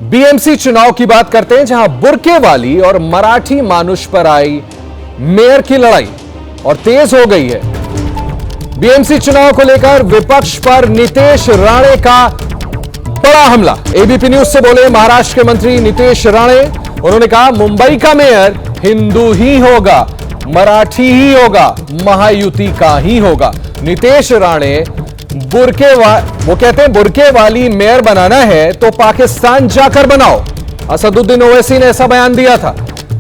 BMC चुनाव की बात करते हैं, जहां बुर्के वाली और मराठी मानुष पर आई मेयर की लड़ाई और तेज हो गई है। बीएमसी चुनाव को लेकर विपक्ष पर नितेश राणे का बड़ा हमला। एबीपी न्यूज से बोले महाराष्ट्र के मंत्री नितेश राणे। उन्होंने कहा मुंबई का मेयर हिंदू ही होगा, मराठी ही होगा, महायुति का ही होगा। नितेश राणे वो कहते हैं बुर्के वाली मेयर बनाना है तो पाकिस्तान जाकर बनाओ। असदुद्दीन ओवैसी ने ऐसा बयान दिया था।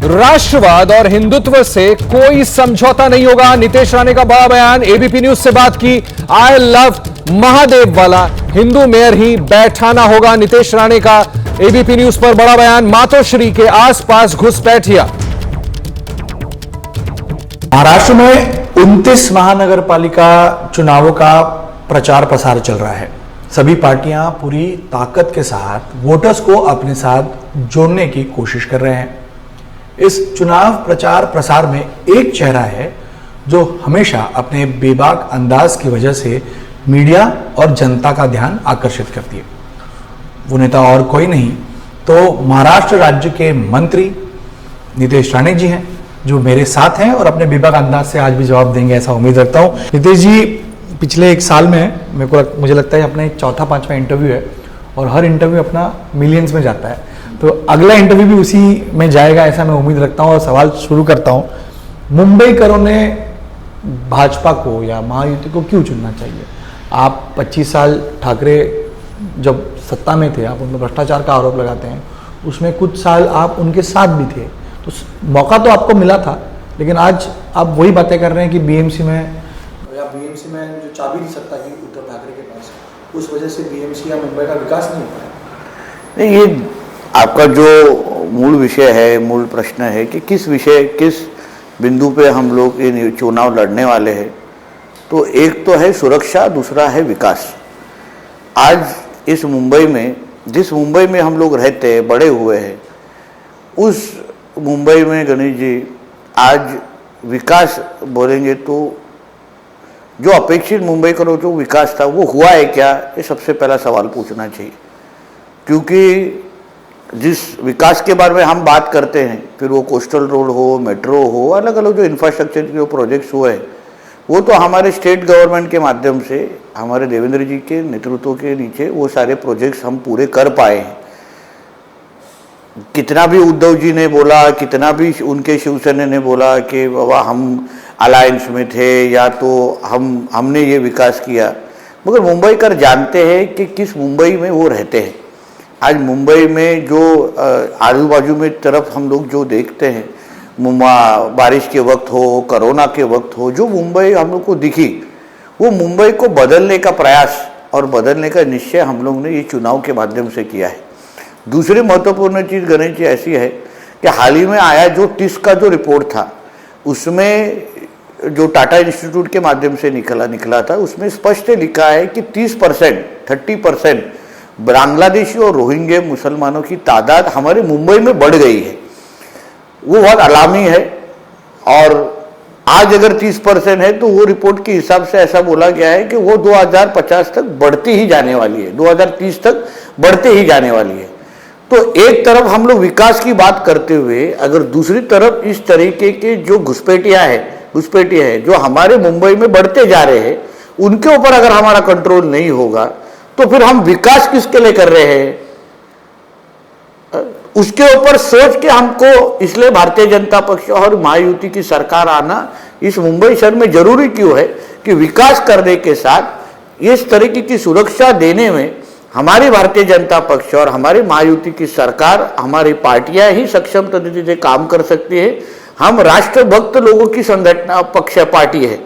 राष्ट्रवाद और हिंदुत्व से कोई समझौता नहीं होगा, नितेश राणे का बड़ा बयान। एबीपी न्यूज से बात की। आई लव महादेव वाला हिंदू मेयर ही बैठाना होगा, नितेश राणे का एबीपी न्यूज पर बड़ा बयान। मातोश्री के आसपास घुसपैठिया। महाराष्ट्र में 29 महानगर पालिका चुनावों का प्रचार प्रसार चल रहा है। सभी पार्टियां पूरी ताकत के साथ वोटर्स को अपने साथ जोड़ने की कोशिश कर रहे हैं। इस चुनाव प्रचार प्रसार में एक चेहरा है जो हमेशा अपने बेबाक अंदाज की वजह से मीडिया और जनता का ध्यान आकर्षित करती है। वो नेता और कोई नहीं तो महाराष्ट्र राज्य के मंत्री नितेश राणे जी हैं, जो मेरे साथ हैं और अपने बेबाक अंदाज से आज भी जवाब देंगे, ऐसा उम्मीद रखता हूं। नितेश जी, पिछले एक साल में मुझे लगता है अपना चौथा पांचवा इंटरव्यू है और हर इंटरव्यू अपना मिलियंस में जाता है, तो अगला इंटरव्यू भी उसी में जाएगा, ऐसा मैं उम्मीद रखता हूं। और सवाल शुरू करता हूं, मुंबईकरों ने भाजपा को या महायुति को क्यों चुनना चाहिए? आप 25 साल ठाकरे जब सत्ता में थे, आप उनमें भ्रष्टाचार का आरोप लगाते हैं, उसमें कुछ साल आप उनके साथ भी थे, तो मौका तो आपको मिला था, लेकिन आज आप वही बातें कर रहे हैं कि बीएमसी में जो चाबी थी सत्ता की उद्धव ठाकरे के पास, उस वजह से बीएमसी या मुंबई का विकास नहीं हो पाया। नहीं, ये आपका जो मूल विषय है, मूल प्रश्न है कि किस बिंदु पे हम लोग ये चुनाव लड़ने वाले हैं, तो एक तो है सुरक्षा, दूसरा है विकास। आज इस मुंबई में, जिस मुंबई में हम लोग रहते हैं, बड़े हुए हैं, उस मुंबई में गणेश जी आज विकास बोलेंगे तो जो अपेक्षित मुंबई का जो विकास था वो हुआ है क्या, ये सबसे पहला सवाल पूछना चाहिए। क्योंकि जिस विकास के बारे में हम बात करते हैं, फिर वो कोस्टल रोड हो, मेट्रो हो, अलग अलग जो इंफ्रास्ट्रक्चर के जो प्रोजेक्ट्स हुए हैं, वो तो हमारे स्टेट गवर्नमेंट के माध्यम से, हमारे देवेंद्र जी के नेतृत्व के नीचे वो सारे प्रोजेक्ट्स हम पूरे कर पाए हैं। कितना भी उद्धव जी ने बोला, कितना भी उनके शिवसेना ने बोला कि बाबा हम अलायंस में थे या तो हमने ये विकास किया, मगर मुंबई कर जानते हैं कि किस मुंबई में वो रहते हैं। आज मुंबई में जो आजू बाजू में तरफ हम लोग जो देखते हैं, बारिश के वक्त हो, कोरोना के वक्त हो, जो मुंबई हम लोग को दिखी, वो मुंबई को बदलने का प्रयास और बदलने का निश्चय हम लोग ने ये चुनाव के माध्यम से किया है। दूसरी महत्वपूर्ण चीज़ गणेश जी ऐसी है कि हाल ही में आया जो टिस का जो रिपोर्ट था, उसमें जो टाटा इंस्टीट्यूट के माध्यम से निकला था, उसमें स्पष्ट लिखा है कि 30% बांग्लादेशी और रोहिंग्या मुसलमानों की तादाद हमारे मुंबई में बढ़ गई है। वो बहुत अलार्मिंग है। और आज अगर 30% है तो वो रिपोर्ट के हिसाब से ऐसा बोला गया है कि वो 2050 तक बढ़ती ही जाने वाली है, 2030 तक बढ़ते ही जाने वाली है। तो एक तरफ हम लोग विकास की बात करते हुए, अगर दूसरी तरफ इस तरीके के जो घुसपैठिया है जो हमारे मुंबई में बढ़ते जा रहे हैं, उनके ऊपर अगर हमारा कंट्रोल नहीं होगा तो फिर हम विकास किसके लिए कर रहे हैं, उसके ऊपर सोच के हमको, इसलिए भारतीय जनता पक्ष और महायुति की सरकार आना इस मुंबई शहर में जरूरी क्यों है कि विकास करने के साथ इस तरीके की सुरक्षा देने में हमारी भारतीय जनता पक्ष और हमारी महायुति की सरकार, हमारी पार्टियां ही सक्षम तरीके से काम कर सकती है। हम राष्ट्रभक्त लोगों की संगठन पक्ष पार्टी है।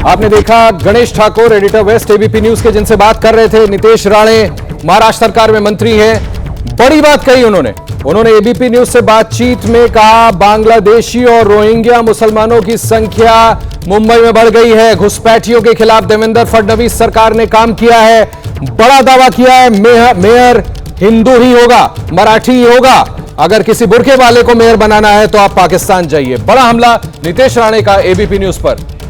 आपने देखा Ganesh Thakur, editor west ABP news के, जिनसे बात कर रहे थे नितेश राणे, महाराष्ट्र सरकार में मंत्री हैं। बड़ी बात कही उन्होंने एबीपी न्यूज से बातचीत में कहा बांग्लादेशी और रोहिंग्या मुसलमानों की संख्या मुंबई में बढ़ गई है। घुसपैठियों के खिलाफ देवेंद्र फडणवीस सरकार ने काम किया है। बड़ा दावा किया है मेयर हिंदू ही होगा, मराठी ही होगा। अगर किसी बुर्के वाले को मेयर बनाना है तो आप पाकिस्तान जाइए। बड़ा हमला नितेश राणे का एबीपी न्यूज पर।